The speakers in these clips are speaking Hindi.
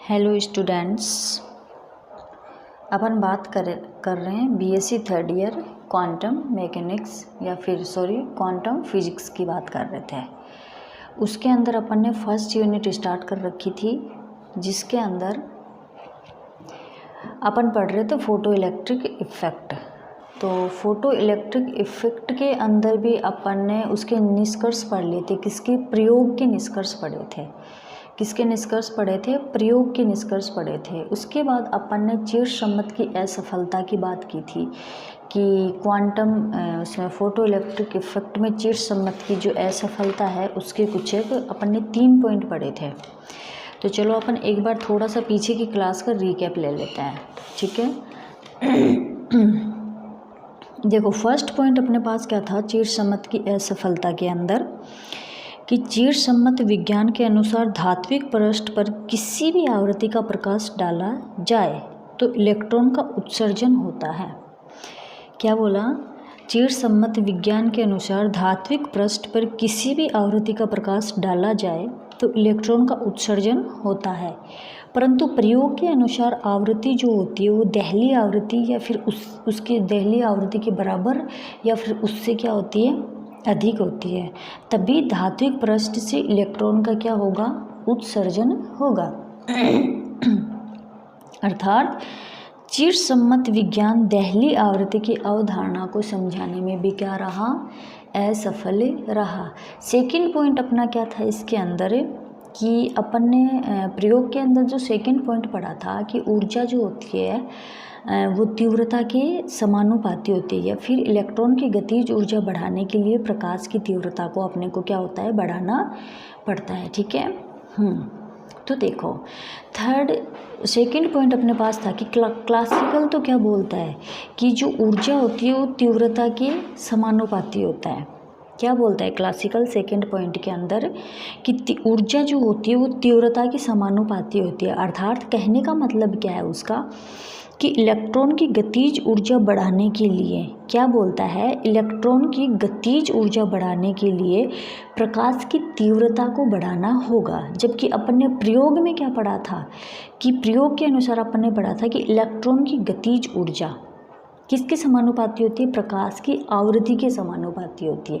हेलो स्टूडेंट्स, अपन बात कर रहे हैं BSc third year quantum mechanics या फिर क्वांटम फिजिक्स की बात कर रहे थे। उसके अंदर अपन ने फर्स्ट यूनिट स्टार्ट कर रखी थी, जिसके अंदर अपन पढ़ रहे थे फोटो इलेक्ट्रिक इफ़ेक्ट। तो फोटो इलेक्ट्रिक इफ़ेक्ट के अंदर भी अपन ने उसके निष्कर्ष पढ़ लिए थे। किसके प्रयोग के निष्कर्ष पढ़े थे? किसके निष्कर्ष पढ़े थे? प्रयोग के निष्कर्ष पढ़े थे। उसके बाद अपन ने चिरसम्मत की असफलता की बात की थी कि क्वांटम उसमें फोटो इलेक्ट्रिक इफ़ेक्ट में चिरसम्मत की जो असफलता है उसके कुछ एक अपन ने 3 पॉइंट पढ़े थे। तो चलो अपन एक बार थोड़ा सा पीछे की क्लास का रीकैप ले लेते हैं, ठीक है। देखो, फर्स्ट पॉइंट अपने पास क्या था चिरसम्मत की असफलता के अंदर कि चिरसम्मत विज्ञान के अनुसार धात्विक पृष्ठ पर किसी भी आवृत्ति का प्रकाश डाला जाए तो इलेक्ट्रॉन का उत्सर्जन होता है। क्या बोला? चिरसम्मत विज्ञान के अनुसार धात्विक पृष्ठ पर किसी भी आवृत्ति का प्रकाश डाला जाए तो इलेक्ट्रॉन का उत्सर्जन होता है, परंतु प्रयोग के अनुसार आवृत्ति जो होती है वो दहली आवृत्ति या फिर उसकी दहली आवृत्ति के बराबर या फिर उससे क्या होती है, अधिक होती है। तभी धात्विक पृष्ठ से इलेक्ट्रॉन का क्या होगा, उत्सर्जन होगा। अर्थात चिरसम्मत विज्ञान दहली आवृत्ति की अवधारणा को समझाने में भी क्या रहा, असफल रहा। सेकंड पॉइंट अपना क्या था इसके अंदर कि अपन ने प्रयोग के अंदर जो सेकंड पॉइंट पढ़ा था कि ऊर्जा जो होती है वो तीव्रता के समानुपाती होती है, या फिर इलेक्ट्रॉन की गतिज ऊर्जा बढ़ाने के लिए प्रकाश की तीव्रता को अपने को क्या होता है, बढ़ाना पड़ता है, ठीक है। तो देखो, सेकंड पॉइंट अपने पास था कि क्लासिकल तो क्या बोलता है कि जो ऊर्जा होती है वो तीव्रता के समानुपाती होता है। क्या बोलता है क्लासिकल सेकंड पॉइंट के अंदर कि ऊर्जा जो होती है वो तीव्रता की समानुपाती होती है। अर्थात कहने का मतलब क्या है उसका कि इलेक्ट्रॉन की गतिज ऊर्जा बढ़ाने के लिए क्या बोलता है, इलेक्ट्रॉन की गतिज ऊर्जा बढ़ाने के लिए प्रकाश की तीव्रता को बढ़ाना होगा। जबकि अपन ने प्रयोग में क्या पढ़ा था कि प्रयोग के अनुसार अपन ने पढ़ा था कि इलेक्ट्रॉन की गतिज ऊर्जा किसके समानुपाती होती है, प्रकाश की आवृत्ति के समानुपाती होती है।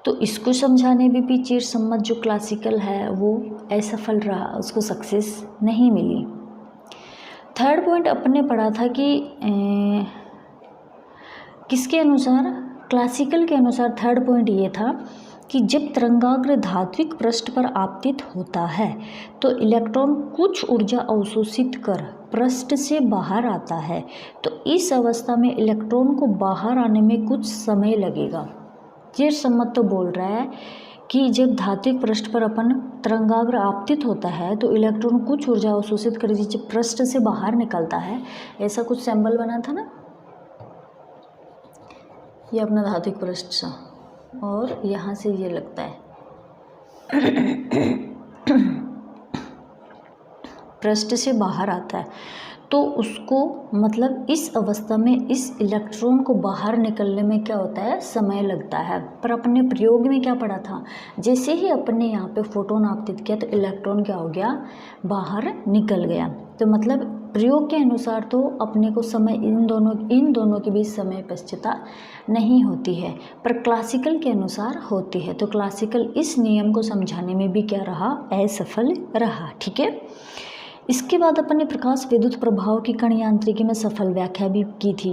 तो इसको समझाने में भी चिरसम्मत जो क्लासिकल है वो असफल रहा, उसको सक्सेस नहीं मिली। थर्ड पॉइंट अपन ने पढ़ा था कि किसके अनुसार, क्लासिकल के अनुसार थर्ड पॉइंट ये था कि जब तरंगाग्र धात्विक पृष्ठ पर आपतित होता है तो इलेक्ट्रॉन कुछ ऊर्जा अवशोषित कर पृष्ठ से बाहर आता है, तो इस अवस्था में इलेक्ट्रॉन को बाहर आने में कुछ समय लगेगा। चिरसम्मत तो बोल रहा है कि जब धात्विक पृष्ठ पर अपन तरंगाग्र आपतित होता है तो इलेक्ट्रॉन कुछ ऊर्जा अवशोषित कर जब पृष्ठ से बाहर निकलता है, ऐसा कुछ सिंबल बना था ना, ये अपना धात्विक पृष्ठ सा, और यहाँ से ये लगता है पृष्ठ से बाहर आता है, तो उसको मतलब इस अवस्था में इस इलेक्ट्रॉन को बाहर निकलने में क्या होता है, समय लगता है। पर अपने प्रयोग में क्या पढ़ा था, जैसे ही अपन ने यहाँ पे फोटोन आपतित किया तो इलेक्ट्रॉन क्या हो गया, बाहर निकल गया। तो मतलब प्रयोग के अनुसार तो अपने को समय इन दोनों के बीच समय पश्चिता नहीं होती है, पर क्लासिकल के अनुसार होती है। तो क्लासिकल इस नियम को समझाने में भी क्या रहा, असफल रहा, ठीक है। इसके बाद अपन ने प्रकाश विद्युत प्रभाव की कण यांत्रिकी में सफल व्याख्या भी की थी,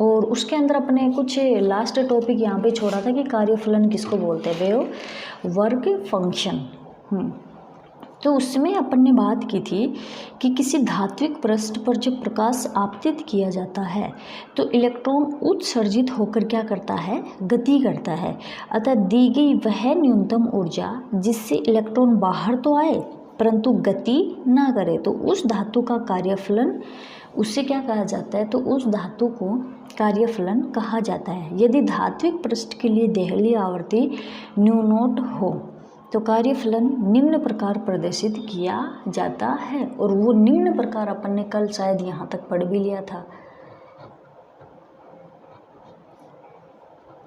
और उसके अंदर अपने कुछ लास्ट टॉपिक यहाँ पे छोड़ा था कि कार्यफलन किसको बोलते हैं, वेव वर्क फंक्शन। तो उसमें अपन ने बात की थी कि किसी धात्विक पृष्ठ पर जब प्रकाश आपतित किया जाता है तो इलेक्ट्रॉन उत्सर्जित होकर क्या करता है, गति करता है। अतः दी गई वह न्यूनतम ऊर्जा जिससे इलेक्ट्रॉन बाहर तो आए परंतु गति ना करे, तो उस धातु का कार्यफलन, उससे क्या कहा जाता है, तो उस धातु को कार्यफलन कहा जाता है। यदि धात्विक पृष्ठ के लिए देहली आवृत्ति न्यूनोट हो तो कार्यफलन निम्न प्रकार प्रदर्शित किया जाता है, और वो निम्न प्रकार अपन ने कल शायद यहाँ तक पढ़ भी लिया था,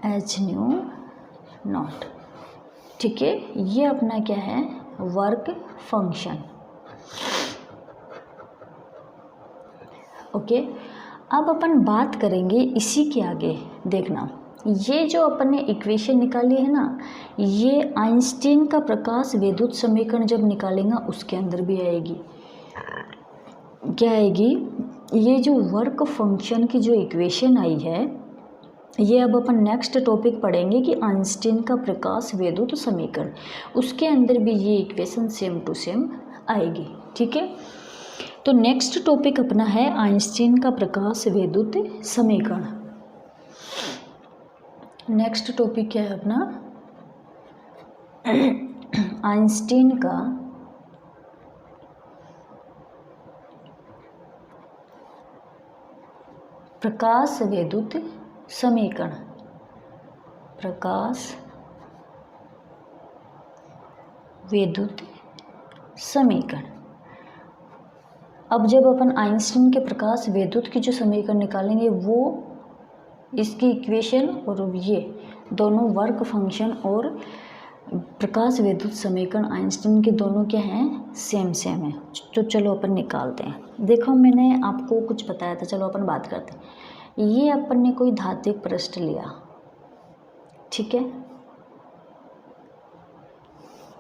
h न्यू नॉट, ठीक है। ये अपना क्या है, वर्क फंक्शन। ओके, अब अपन बात करेंगे इसी के आगे। देखना, ये जो अपन ने इक्वेशन निकाली है ना, ये आइंस्टीन का प्रकाश विद्युत समीकरण जब निकालेंगे उसके अंदर भी आएगी। क्या आएगी? ये जो वर्क फंक्शन की जो इक्वेशन आई है, ये अब अपन नेक्स्ट टॉपिक पढ़ेंगे कि आइंस्टीन का प्रकाश विद्युत समीकरण, उसके अंदर भी ये इक्वेशन सेम टू सेम आएगी। ठीक है, तो नेक्स्ट टॉपिक अपना है आइंस्टीन का प्रकाश विद्युत समीकरण। नेक्स्ट टॉपिक क्या है अपना? आइंस्टीन का प्रकाश विद्युत समीकरण। प्रकाश विद्युत समीकरण। अब जब अपन आइंस्टीन के प्रकाश विद्युत की जो समीकरण निकालेंगे, वो इसकी इक्वेशन और ये दोनों वर्क फंक्शन और प्रकाश विद्युत समीकरण आइंस्टीन के दोनों क्या हैं? सेम सेम है। तो चलो अपन निकालते हैं। देखो, मैंने आपको कुछ बताया था, चलो अपन बात करते हैं। ये अपन ने कोई धात्विक पृष्ठ लिया, ठीक है,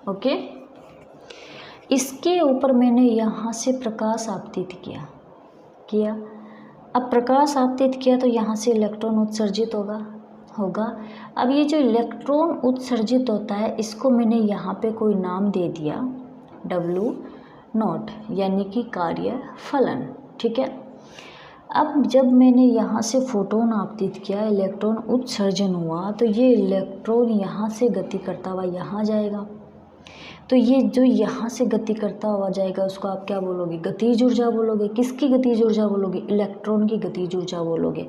ओके। इसके ऊपर मैंने यहाँ से प्रकाश आपतित किया। अब प्रकाश आपतित किया तो यहाँ से इलेक्ट्रॉन उत्सर्जित होगा। अब ये जो इलेक्ट्रॉन उत्सर्जित होता है, इसको मैंने यहाँ पे कोई नाम दे दिया W0, यानी कि कार्य फलन। ठीक है, अब जब मैंने यहाँ से फोटोन आपतित किया, इलेक्ट्रॉन उत्सर्जन हुआ, तो ये इलेक्ट्रॉन यहाँ से गति करता हुआ यहाँ जाएगा। तो ये जो यहाँ से गति करता हुआ जाएगा, उसको आप क्या बोलोगे? गतिज ऊर्जा बोलोगे। किसकी गतिज ऊर्जा बोलोगे? इलेक्ट्रॉन की गतिज ऊर्जा बोलोगे।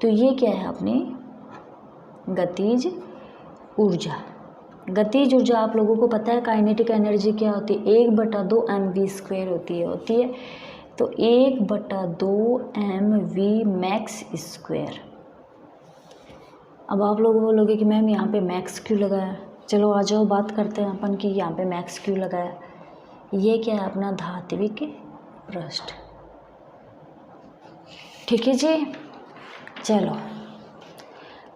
तो ये क्या है अपने? गतिज ऊर्जा। गतिज ऊर्जा आप लोगों को पता है काइनेटिक एनर्जी क्या होती है? 1/2 mv² होती है। तो 1/2 mv मैक्स स्क्वायर। अब आप लोग बोलोगे कि मैम यहाँ पे मैक्स क्यों लगाया? चलो आ जाओ, बात करते हैं अपन कि यहाँ पे मैक्स क्यों लगाया। ये क्या है? अपना धात्विक पृष्ठ। ठीक है जी, चलो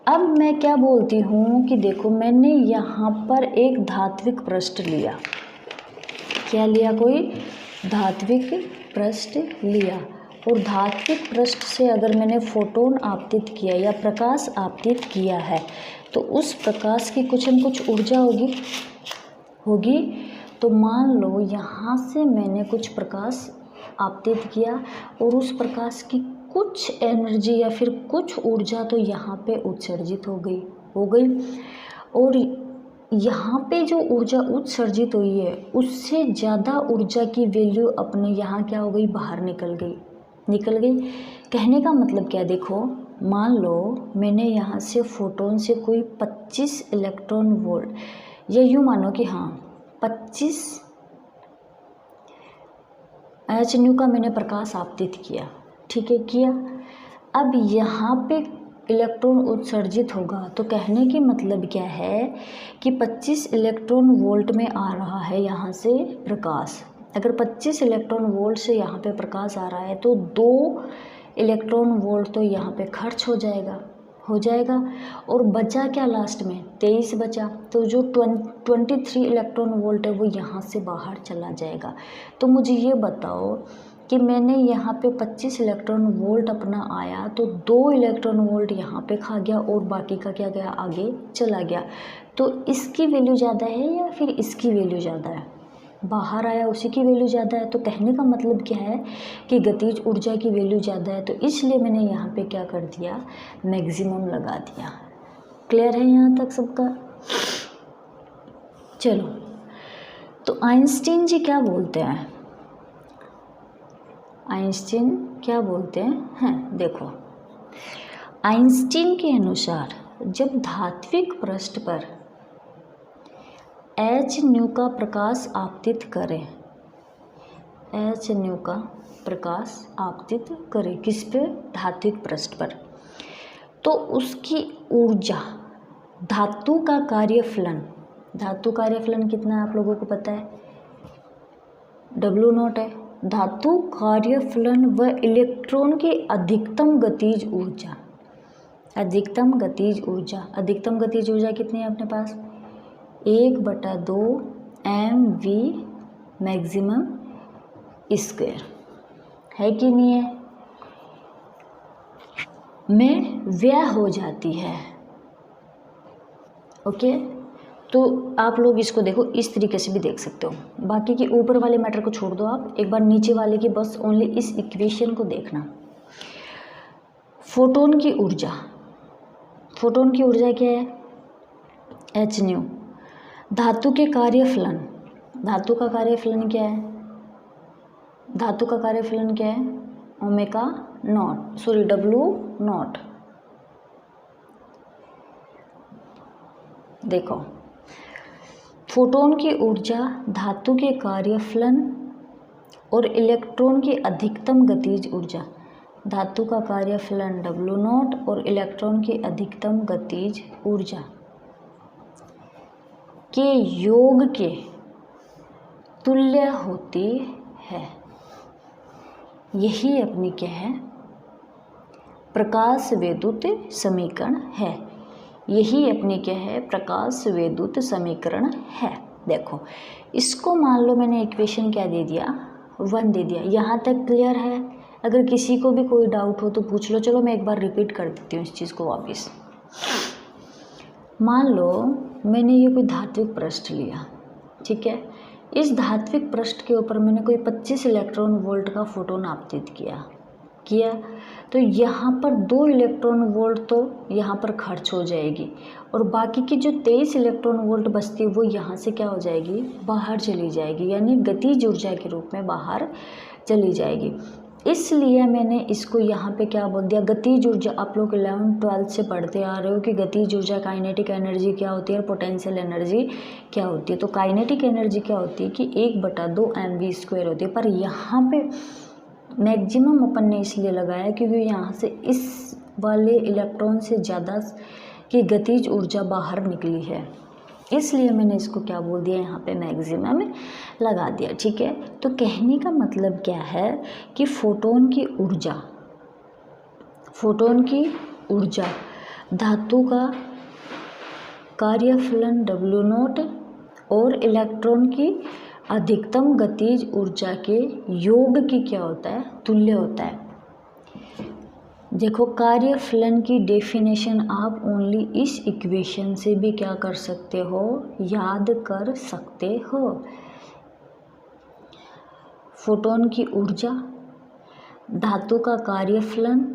अब मैं क्या बोलती हूँ कि देखो, मैंने यहाँ पर एक धात्विक पृष्ठ लिया। क्या लिया? कोई धात्विक पृष्ठ लिया, और धात्विक पृष्ठ से अगर मैंने फोटोन आपतित किया या प्रकाश आपतित किया है, तो उस प्रकाश की कुछ न कुछ ऊर्जा होगी। तो मान लो यहाँ से मैंने कुछ प्रकाश आपतित किया, और उस प्रकाश की कुछ एनर्जी या फिर कुछ ऊर्जा तो यहाँ पे उत्सर्जित हो गई। और यहाँ पे जो ऊर्जा उत्सर्जित हुई है, उससे ज़्यादा ऊर्जा की वैल्यू अपने यहाँ क्या हो गई? बाहर निकल गई। कहने का मतलब क्या? देखो, मान लो मैंने यहाँ से फोटोन से कोई 25 इलेक्ट्रॉन वोल्ट, या यूँ मानो कि हाँ 25 hν का मैंने प्रकाश आपतित किया। ठीक है, किया। अब यहाँ पे इलेक्ट्रॉन उत्सर्जित होगा, तो कहने की मतलब क्या है कि 25 इलेक्ट्रॉन वोल्ट में आ रहा है यहाँ से प्रकाश। अगर 25 इलेक्ट्रॉन वोल्ट से यहाँ पे प्रकाश आ रहा है, तो 2 इलेक्ट्रॉन वोल्ट तो यहाँ पे खर्च हो जाएगा। और बचा क्या लास्ट में? 23 बचा। तो जो 23 इलेक्ट्रॉन वोल्ट है वो यहाँ से बाहर चला जाएगा। तो मुझे ये बताओ कि मैंने यहाँ पे 25 इलेक्ट्रॉन वोल्ट अपना आया, तो 2 इलेक्ट्रॉन वोल्ट यहाँ पे खा गया और बाकी का क्या गया? आगे चला गया। तो इसकी वैल्यू ज़्यादा है या फिर इसकी वैल्यू ज़्यादा है? बाहर आया उसी की वैल्यू ज़्यादा है। तो कहने का मतलब क्या है कि गतिज ऊर्जा की वैल्यू ज़्यादा है, तो इसलिए मैंने यहाँ पे क्या कर दिया? मैक्सिमम लगा दिया। क्लियर है यहाँ तक सबका? चलो, तो आइंस्टीन जी क्या बोलते हैं? आइंस्टीन क्या बोलते हैं? देखो, आइंस्टीन के अनुसार जब धात्विक पृष्ठ पर hν का प्रकाश आपतित करें, hν का प्रकाश आपतित करें किस पे? धात्विक पृष्ठ पर, तो उसकी ऊर्जा, धातु का कार्यफलन कितना है आप लोगों को पता है? W0 है। धातु कार्यफलन व इलेक्ट्रॉन की अधिकतम गतिज ऊर्जा। अधिकतम गतिज ऊर्जा, अधिकतम गतिज ऊर्जा कितनी है अपने पास? 1/2 mv मैक्सिमम स्क्वायर, है कि नहीं है? में व्यय हो जाती है। ओके, तो आप लोग इसको देखो, इस तरीके से भी देख सकते हो। बाकी के ऊपर वाले मैटर को छोड़ दो, आप एक बार नीचे वाले की बस ओनली इस इक्वेशन को देखना। फोटोन की ऊर्जा, फोटोन की ऊर्जा क्या है? H new. धातु के कार्यफलन, धातु का कार्यफलन क्या है? धातु का कार्यफलन क्या है? Omega naught, sorry W not. देखो, फोटोन की ऊर्जा धातु के कार्यफलन और इलेक्ट्रॉन की अधिकतम गतिज ऊर्जा, धातु का कार्यफलन डब्ल्यू नॉट और इलेक्ट्रॉन की अधिकतम गतिज ऊर्जा के योग के तुल्य होती है। यही अपनी क्या है? प्रकाश विद्युत समीकरण है। यही अपनी क्या है? प्रकाश विद्युत समीकरण है। देखो, इसको मान लो मैंने इक्वेशन क्या दे दिया? 1 दे दिया। यहाँ तक क्लियर है? अगर किसी को भी कोई डाउट हो तो पूछ लो। चलो मैं एक बार रिपीट कर देती हूँ इस चीज़ को वापस। मान लो मैंने ये कोई धात्विक पृष्ठ लिया, ठीक है। इस धात्विक पृष्ठ के ऊपर मैंने कोई 25 इलेक्ट्रॉन वोल्ट का फोटोन आपतित किया, तो यहाँ पर 2 इलेक्ट्रॉन वोल्ट तो यहाँ पर खर्च हो जाएगी और बाकी की जो 23 इलेक्ट्रॉन वोल्ट बचती है वो यहाँ से क्या हो जाएगी? बाहर चली जाएगी, यानी गतिज ऊर्जा के रूप में बाहर चली जाएगी। इसलिए मैंने इसको यहाँ पे क्या बोल दिया? गतिज ऊर्जा। आप लोग 11th-12th से पढ़ते आ रहे हो कि गतिज ऊर्जा, काइनेटिक एनर्जी क्या होती है और पोटेंशियल एनर्जी क्या होती है। तो काइनेटिक एनर्जी क्या होती है कि 1/2 mv² होती है। पर यहाँ पे मैक्सिमम अपन ने इसलिए लगाया क्योंकि यहाँ से इस वाले इलेक्ट्रॉन से ज़्यादा की गतिज ऊर्जा बाहर निकली है, इसलिए मैंने इसको क्या बोल दिया? यहाँ पे मैक्सिमम लगा दिया, ठीक है। तो कहने का मतलब क्या है कि फोटोन की ऊर्जा, फोटोन की ऊर्जा धातु का कार्यफलन डब्ल्यू नॉट और इलेक्ट्रॉन की अधिकतम गतिज ऊर्जा के योग की क्या होता है? तुल्य होता है। देखो, कार्यफलन की डेफिनेशन आप ओनली इस इक्वेशन से भी क्या कर सकते हो? याद कर सकते हो। फोटोन की ऊर्जा धातु का कार्यफलन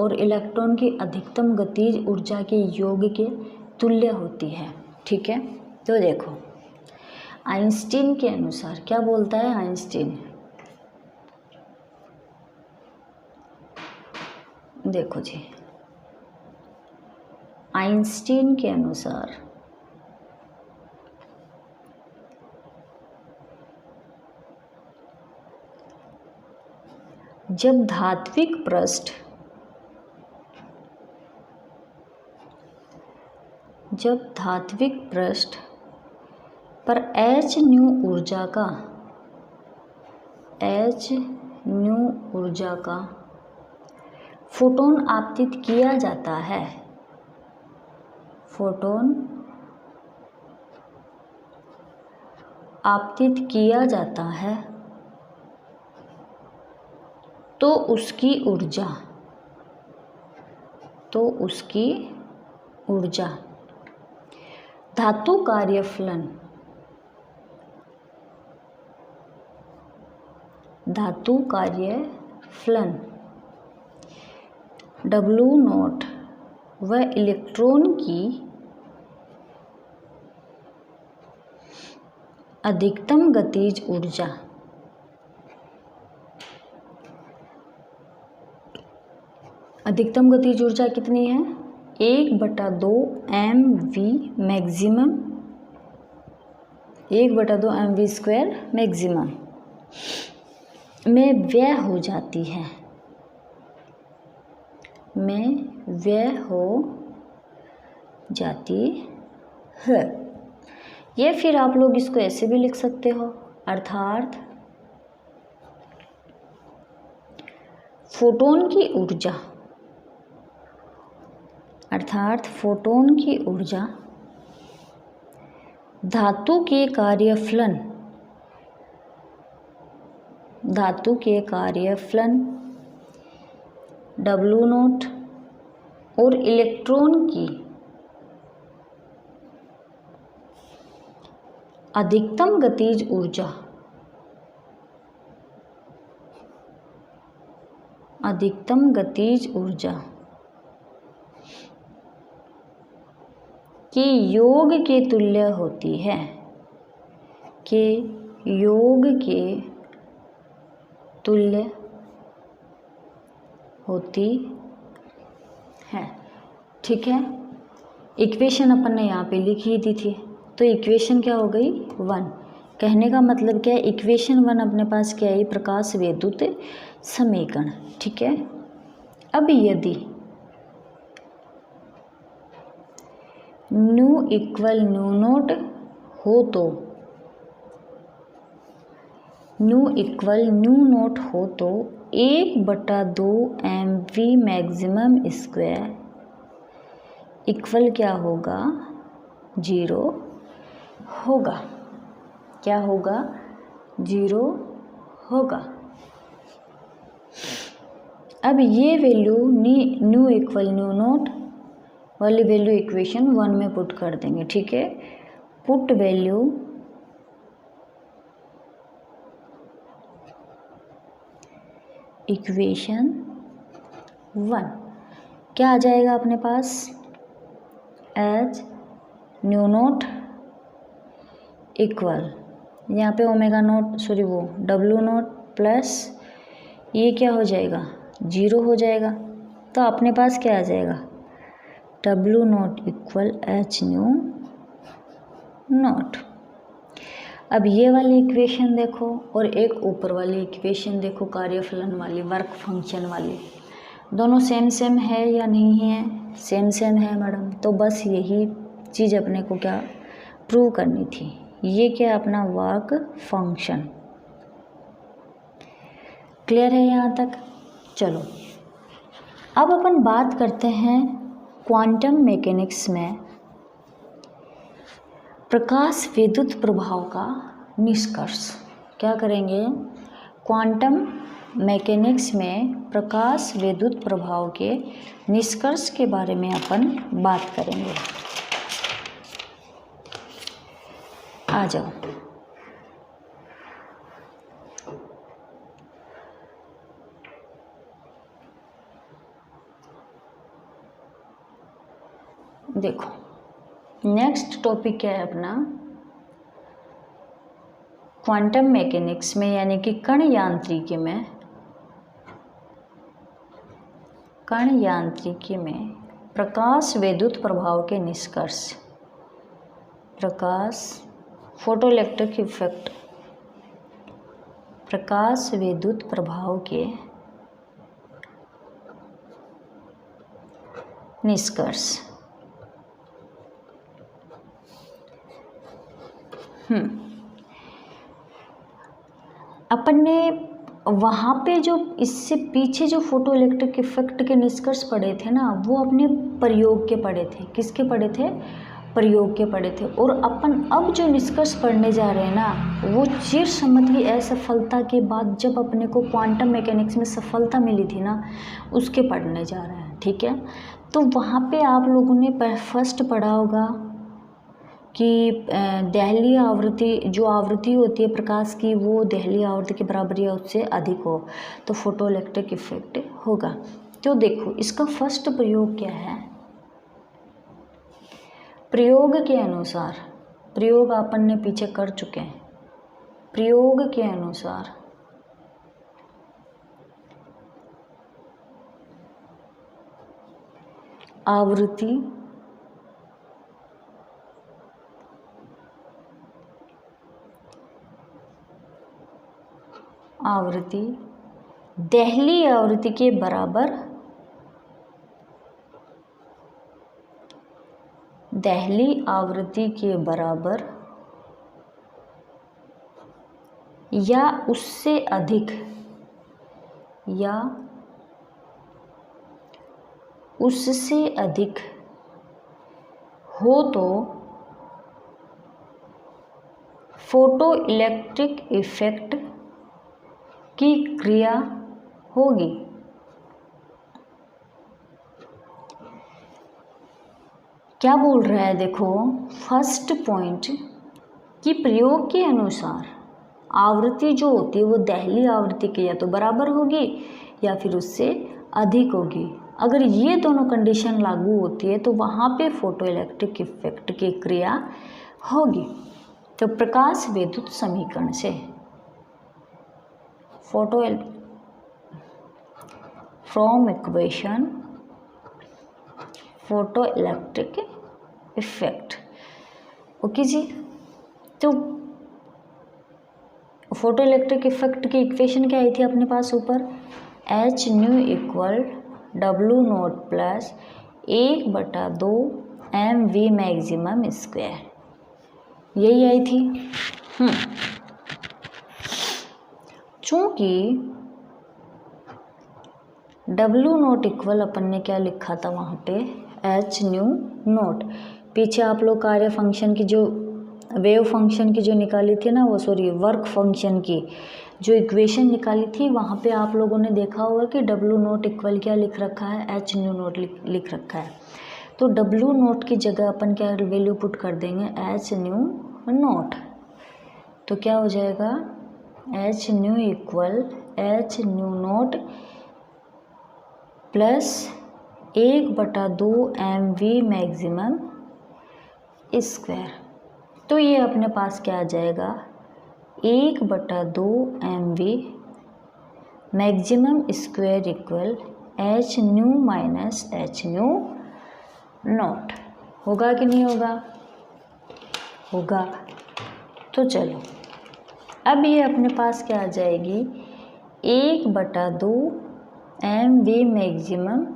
और इलेक्ट्रॉन की अधिकतम गतिज ऊर्जा के योग के तुल्य होती है, ठीक है। तो देखो, आइंस्टीन के अनुसार क्या बोलता है आइंस्टीन? देखो जी, आइंस्टीन के अनुसार जब धात्विक पृष्ठ पर एच न्यू ऊर्जा का फोटोन आपतित किया जाता है, फोटोन आपतित किया जाता है, तो उसकी ऊर्जा धातु कार्यफलन डब्ल्यू नॉट व इलेक्ट्रॉन की अधिकतम गतिज ऊर्जा कितनी है? 1/2 mv मैक्सिमम, 1/2 mv² मैक्सिमम में व्यय हो जाती है, ये फिर आप लोग इसको ऐसे भी लिख सकते हो, अर्थात फोटोन की ऊर्जा अर्थात फोटोन की ऊर्जा धातु के कार्यफलन W0 और इलेक्ट्रॉन की अधिकतम गतिज ऊर्जा के योग के तुल्य होती है, ठीक है। इक्वेशन अपन ने यहाँ पे लिखी दी थी, तो इक्वेशन क्या हो गई 1। कहने का मतलब क्या है, इक्वेशन 1 अपने पास क्या है, प्रकाश विद्युत समीकरण, ठीक है। अब यदि न्यू इक्वल न्यू नोट हो तो 1/2 mv मैक्सिमम स्क्वायर इक्वल क्या होगा 0 होगा। क्या होगा 0 होगा। अब ये value new equal new note वाली वैल्यू इक्वेशन 1 में पुट कर देंगे, ठीक है। पुट वैल्यू इक्वेशन 1 क्या आ जाएगा अपने पास, एच न्यू नोट इक्वल यहाँ पे W0 प्लस ये क्या हो जाएगा 0 हो जाएगा। तो अपने पास क्या आ जाएगा W0 equal H new note. अब ये वाली इक्वेशन देखो और एक ऊपर वाली इक्वेशन देखो, कार्यफलन वाली, वर्क फंक्शन वाली, दोनों सेम है या नहीं है, सेम है मैडम। तो बस यही चीज़ अपने को क्या प्रूव करनी थी। ये क्या अपना वर्क फंक्शन क्लियर है यहाँ तक। चलो अब अपन बात करते हैं क्वांटम मैकेनिक्स में प्रकाश विद्युत प्रभाव का निष्कर्ष। क्या करेंगे, क्वांटम मैकेनिक्स में प्रकाश विद्युत प्रभाव के निष्कर्ष के बारे में अपन बात करेंगे। आ जाओ। देखो नेक्स्ट टॉपिक क्या है अपना, क्वांटम मैकेनिक्स में यानी कि कण यांत्रिकी में प्रकाश विद्युत प्रभाव के निष्कर्ष, फोटोइलेक्ट्रिक इफेक्ट, प्रकाश विद्युत प्रभाव के निष्कर्ष। अपन ने वहाँ पे जो इससे पीछे जो फोटो इलेक्ट्रिक इफेक्ट के निष्कर्ष पढ़े थे ना, वो अपने प्रयोग के पढ़े थे। किसके पढ़े थे, प्रयोग के पढ़े थे। और अपन अब जो निष्कर्ष पढ़ने जा रहे हैं ना, वो चिर सम्मत की असफलता के बाद जब अपने को क्वांटम मैकेनिक्स में सफलता मिली थी ना, उसके पढ़ने जा रहे हैं, ठीक है। तो वहाँ पे आप लोगों ने फर्स्ट पढ़ा होगा कि दहली आवृत्ति, जो आवृत्ति होती है प्रकाश की, वो दहली आवृत्ति के बराबर या उससे अधिक हो तो फोटो इलेक्ट्रिक इफेक्ट होगा। तो देखो इसका फर्स्ट प्रयोग क्या है। प्रयोग के अनुसार, प्रयोग अपन ने पीछे कर चुके हैं, प्रयोग के अनुसार आवृत्ति दहली आवृत्ति के बराबर, दहली आवृत्ति के बराबर या उससे अधिक, या उससे अधिक हो तो फोटो इलेक्ट्रिक इफेक्ट की क्रिया होगी। क्या बोल रहा है देखो, फर्स्ट पॉइंट कि प्रयोग के अनुसार आवृत्ति जो होती है वो दहली आवृत्ति के या तो बराबर होगी या फिर उससे अधिक होगी। अगर ये दोनों कंडीशन लागू होती है तो वहाँ पे फोटो इलेक्ट्रिक इफेक्ट की क्रिया होगी। तो प्रकाश विद्युत समीकरण से from equation photo electric effect, okay जी। तो फोटो इलेक्ट्रिक इफेक्ट की इक्वेशन क्या आई थी अपने पास ऊपर, H nu equal W naught plus 1/2 mv maximum square, यही आई थी। चूंकि डब्लू नोट इक्वल अपन ने क्या लिखा था वहाँ पे, एच न्यू नोट, पीछे आप लोग कार्य फंक्शन की जो वेव फंक्शन की जो निकाली थी ना, वो सॉरी वर्क फंक्शन की जो इक्वेशन निकाली थी, वहाँ पे आप लोगों ने देखा होगा कि डब्लू नोट इक्वल क्या लिख रखा है, एच न्यू नोट लिख रखा है। तो डब्लू नोट की जगह अपन क्या वैल्यू पुट कर देंगे, एच न्यू नोट। तो क्या हो जाएगा, H nu equal H new note plus 1/2 mv maximum square. तो ये अपने पास क्या आ जाएगा, 1/2 mv maximum square equal H new minus H new not. होगा कि नहीं होगा, होगा। तो चलो अब ये अपने पास क्या आ जाएगी, 1/2 mv maximum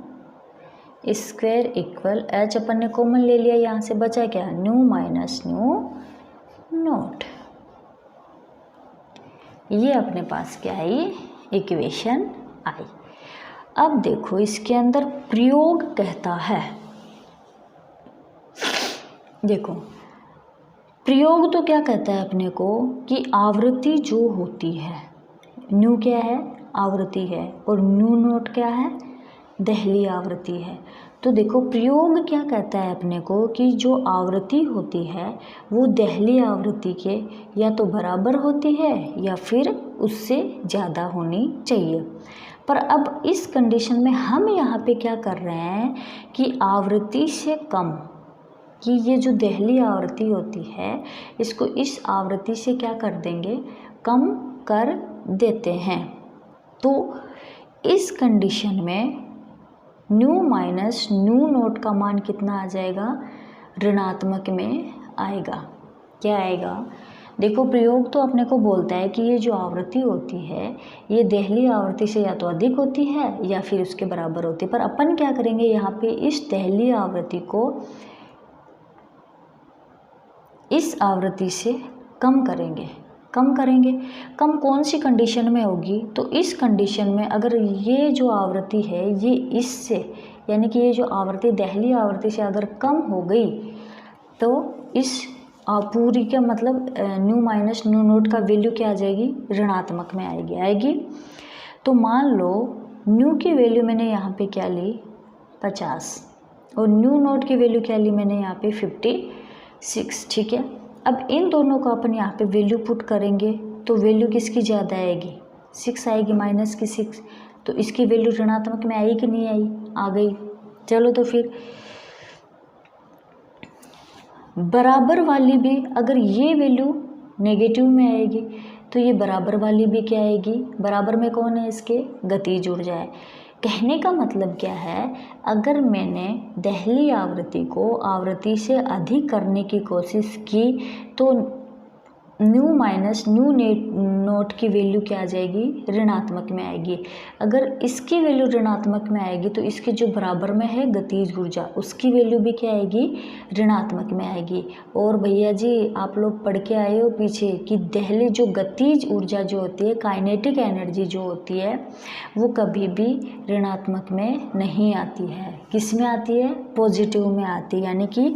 square equal H अपन ने कॉमन ले लिया, यहाँ से बचा क्या, न्यू माइनस न्यू नॉट। ये अपने पास क्या आई, इक्वेशन आई। अब देखो इसके अंदर प्रयोग कहता है, देखो प्रयोग तो क्या कहता है अपने को कि आवृत्ति जो होती है, न्यू क्या है, आवृत्ति है, और न्यू नोट क्या है, दहली आवृत्ति है। तो देखो प्रयोग क्या कहता है अपने को कि जो आवृत्ति होती है वो दहली आवृत्ति के या तो बराबर होती है या फिर उससे ज़्यादा होनी चाहिए। पर अब इस कंडीशन में हम यहाँ पे क्या कर रहे हैं कि आवृत्ति से कम, कि ये जो दहली आवृत्ति होती है इसको इस आवृत्ति से क्या कर देंगे, कम कर देते हैं। तो इस कंडीशन में न्यू माइनस न्यू नोट का मान कितना आ जाएगा, ऋणात्मक में आएगा। क्या आएगा, देखो प्रयोग तो अपने को बोलता है कि ये जो आवृत्ति होती है ये दहली आवृत्ति से या तो अधिक होती है या फिर उसके बराबर होती है। पर अपन क्या करेंगे, यहाँ पे इस दहली आवृत्ति को इस आवृत्ति से कम करेंगे। कम कौन सी कंडीशन में होगी, तो इस कंडीशन में अगर ये जो आवृत्ति है ये इससे, यानी कि ये जो आवृत्ति दहली आवृत्ति से अगर कम हो गई तो इस पूरी का मतलब न्यू माइनस न्यू नोट का वैल्यू क्या आ जाएगी, ऋणात्मक में आएगी। तो मान लो न्यू की वैल्यू मैंने यहाँ पे क्या ली 50 और न्यू नोट की वैल्यू क्या ली मैंने यहाँ पे 56, ठीक है। अब इन दोनों को अपन यहाँ पे वैल्यू पुट करेंगे तो वैल्यू किसकी ज़्यादा आएगी, 6 आएगी माइनस की 6, तो इसकी वैल्यू ऋणात्मक में आई कि नहीं आई, आ गई। चलो तो फिर बराबर वाली भी अगर ये वैल्यू नेगेटिव में आएगी तो ये बराबर वाली भी क्या आएगी, बराबर में कौन है इसके, गति जुड़ जाए। कहने का मतलब क्या है, अगर मैंने दहली आवृत्ति को आवृत्ति से अधिक करने की कोशिश की तो न्यू माइनस न्यू नोट की वैल्यू क्या आ जाएगी, ऋणात्मक में आएगी। अगर इसकी वैल्यू ऋणात्मक में आएगी तो इसके जो बराबर में है गतिज ऊर्जा, उसकी वैल्यू भी क्या आएगी, ऋणात्मक में आएगी। और भैया जी आप लोग पढ़ के आए हो पीछे कि दहली जो गतिज ऊर्जा जो होती है, काइनेटिक एनर्जी जो होती है, वो कभी भी ऋणात्मक में नहीं आती है। किस में आती है, पॉजिटिव में आती है। यानी कि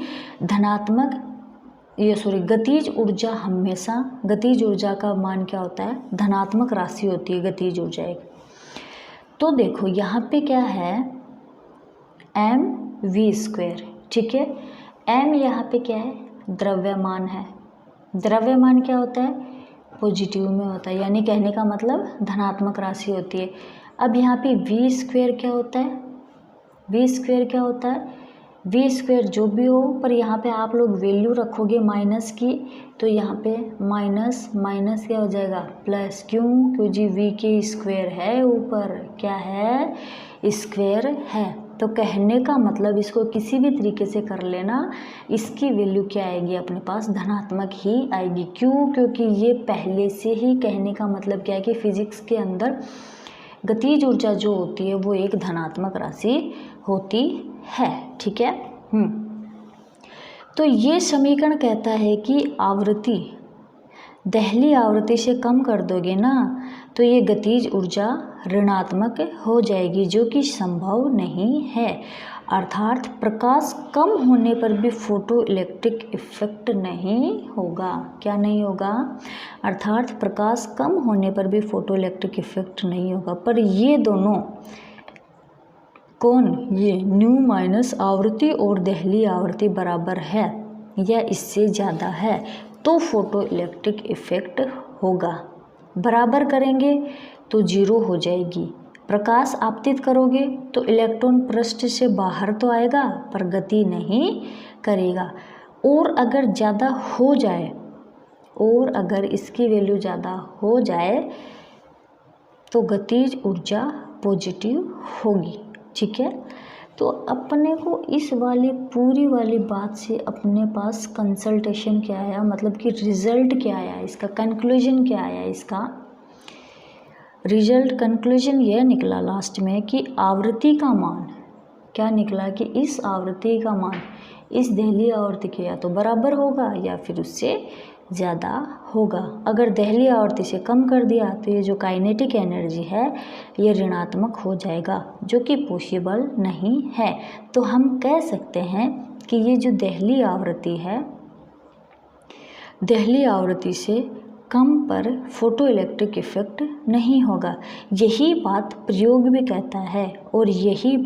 गतिज ऊर्जा हमेशा, गतिज ऊर्जा का मान क्या होता है, धनात्मक राशि होती है गतिज ऊर्जा एक। तो देखो यहाँ पे क्या है, mv², ठीक है। m यहाँ पे क्या है, द्रव्यमान है। द्रव्यमान क्या होता है, पॉजिटिव में होता है, यानी कहने का मतलब धनात्मक राशि होती है। अब यहाँ पे v² क्या होता है, v² क्या होता है, v² जो भी हो, पर यहाँ पे आप लोग वैल्यू रखोगे माइनस की, तो यहाँ पे माइनस माइनस क्या हो जाएगा, प्लस। क्यों, क्योंकि v के स्क्वायर है, ऊपर क्या है, स्क्वायर है। तो कहने का मतलब इसको किसी भी तरीके से कर लेना, इसकी वैल्यू क्या आएगी अपने पास, धनात्मक ही आएगी। क्यों, क्योंकि ये पहले से ही, कहने का मतलब क्या है कि फिजिक्स के अंदर गतिज ऊर्जा जो होती है वो एक धनात्मक राशि होती है, ठीक है। तो ये समीकरण कहता है कि आवृत्ति, दहली आवृत्ति से कम कर दोगे ना तो ये गतिज ऊर्जा ऋणात्मक हो जाएगी, जो कि संभव नहीं है। अर्थात प्रकाश कम होने पर भी फोटो इलेक्ट्रिक इफेक्ट नहीं होगा। क्या नहीं होगा, अर्थात प्रकाश कम होने पर भी फोटो इलेक्ट्रिक इफेक्ट नहीं होगा। पर ये दोनों कौन, ये न्यू माइनस आवृत्ति और दहली आवृत्ति बराबर है या इससे ज़्यादा है तो फोटो इलेक्ट्रिक इफेक्ट होगा। बराबर करेंगे तो जीरो हो जाएगी। प्रकाश आपतित करोगे तो इलेक्ट्रॉन पृष्ठ से बाहर तो आएगा पर गति नहीं करेगा। और अगर ज़्यादा हो जाए, और अगर इसकी वैल्यू ज़्यादा हो जाए तो गतिज ऊर्जा पॉजिटिव होगी, ठीक है। तो अपने को इस वाली पूरी वाली बात से अपने पास कंसल्टेशन क्या आया, मतलब कि रिजल्ट क्या आया, इसका कंक्लूजन क्या आया, इसका रिजल्ट कंक्लूजन यह निकला लास्ट में कि आवृत्ति का मान क्या निकला, कि इस आवृत्ति का मान इस दहली आवृत्ति के या तो बराबर होगा या फिर उससे ज़्यादा होगा। अगर दहली आवृत्ति से कम कर दिया तो ये जो काइनेटिक एनर्जी है ये ऋणात्मक हो जाएगा, जो कि पॉसिबल नहीं है। तो हम कह सकते हैं कि ये जो दहली आवृत्ति है, दहली आवृत्ति से कम पर फोटो इलेक्ट्रिक इफेक्ट नहीं होगा। यही बात प्रयोग भी कहता है, और यही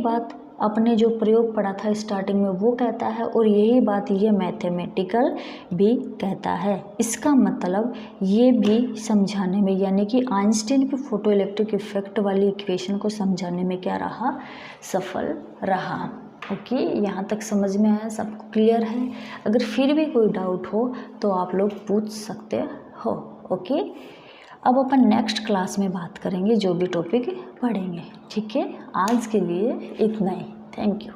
बात अपने जो प्रयोग पढ़ा था स्टार्टिंग में वो कहता है, और यही बात ये मैथमेटिकल भी कहता है। इसका मतलब ये भी समझाने में, यानी कि आइंस्टीन की फोटो इलेक्ट्रिक इफेक्ट वाली इक्वेशन को समझाने में क्या रहा, सफल रहा। ओके, यहाँ तक समझ में आया, सबको क्लियर है। अगर फिर भी कोई डाउट हो तो आप लोग पूछ सकते हो। ओके, अब अपन नेक्स्ट क्लास में बात करेंगे, जो भी टॉपिक पढ़ेंगे, ठीक है। आज के लिए इतना ही, थैंक यू।